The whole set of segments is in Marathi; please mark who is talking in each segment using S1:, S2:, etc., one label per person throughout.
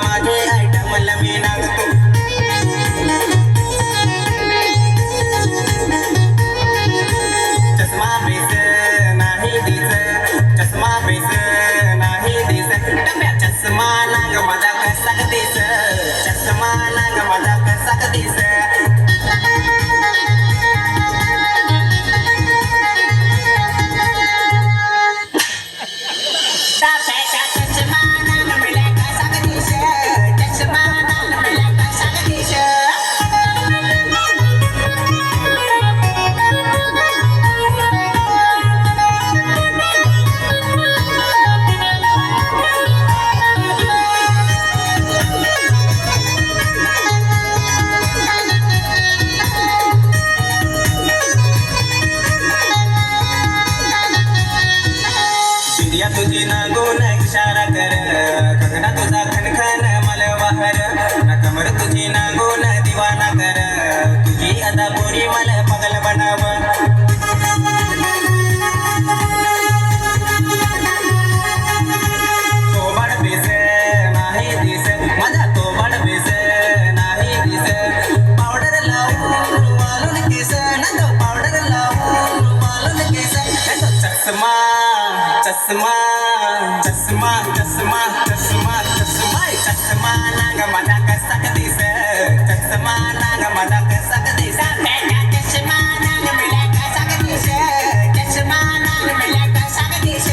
S1: माझे आयटम लमी नागतो चष्मा बेस नाही दिस चष्मा बेस नाही दिस डब्या चष्मा नाग माझा कसा दिस चष्मा नाग माझा कसा दिस तुझी नागून इशारा कर कंगना तुझा खनखन मलवाहर नकमर तुझी नागून दिवाना कर तुझी अदा पोरी मल पगल बनाव तोबड बेस नाही दिस माझा तोबड बेस नाही दिस पावडर लावून वालून केस नंदो पावडर लावून वालून केस नंदो चष्मा चष्मा चष्मा चष्मा चष्मा चष्मा चष्मा नाग माझा कसा दिस चष्मा नाग माझा कसा दिस चष्मा नाग मला कसा दिस चष्मा नाग मला कसा दिस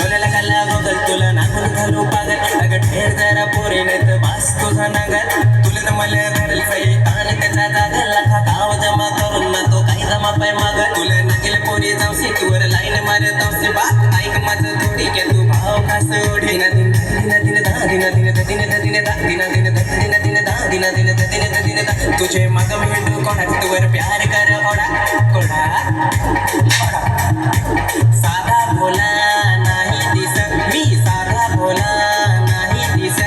S1: तुला कला गोगल तुला नागून घालू पागल अगं ठेर जरा पोरे नेत बास तुझा नागर तुला मला धरल सई ताण त्याचा जागला खाताव जमा करून ना तो काही जमा पाय माग तुला नगेल पोरी जाऊसी तुवर लाईन मार जाऊसी बात ऐक माझं थोडी के तू भाव खास ओढे ना दिन दिन दा दिन दिन दिन दिन दा दिन दिन दिन दिन दा दिन दिन दिन दिन दा तुझे मग भेटू कोणा तुवर प्यार कर ओढा कोणा ओढा साधा भोला नाही दिस मी साधा भोला नाही दिस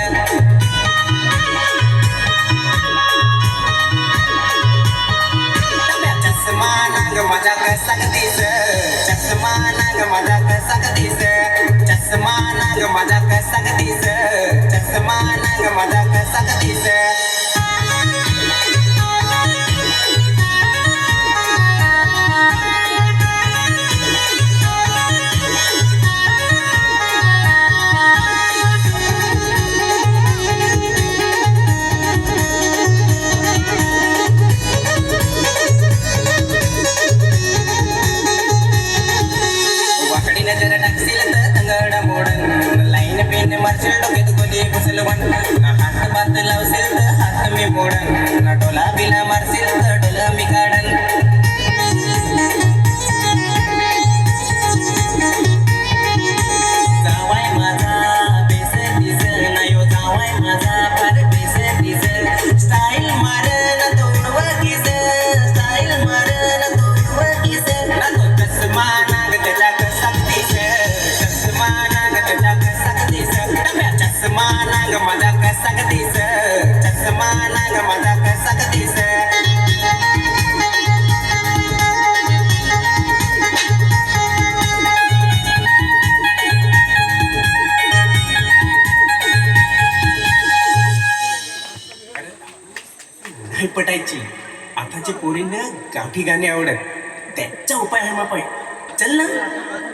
S1: चष्मा नाग माझा कसा दिस चष्मा नाग माझा कसा दिस चष्मा नाग माझा कसा दिस चष्मा नाग माझा कसा दिस नजर टाकशील तर तंगड मोडन लाईन पेन मारशील डोक्यात गोली घुसलवण हात बात लावशील तर हात मी मोडन डोला बिला मारशील तर डोला मी काढन जावाय माझा बेस दिस नायो जावाय माझा फार बेस दिस स्टाईल मारन तोंडवर किस स्टाईल मारन तोंडवर किस ना तो चष्मा नाग त्याच्या चष्मा नाग माझा कसा दिस चष्मा नाग माझा कसा दिस नाही पटायची आताची पोरींना गावठी गाणी आवडत त्याचा उपाय आहे मापाय चल ना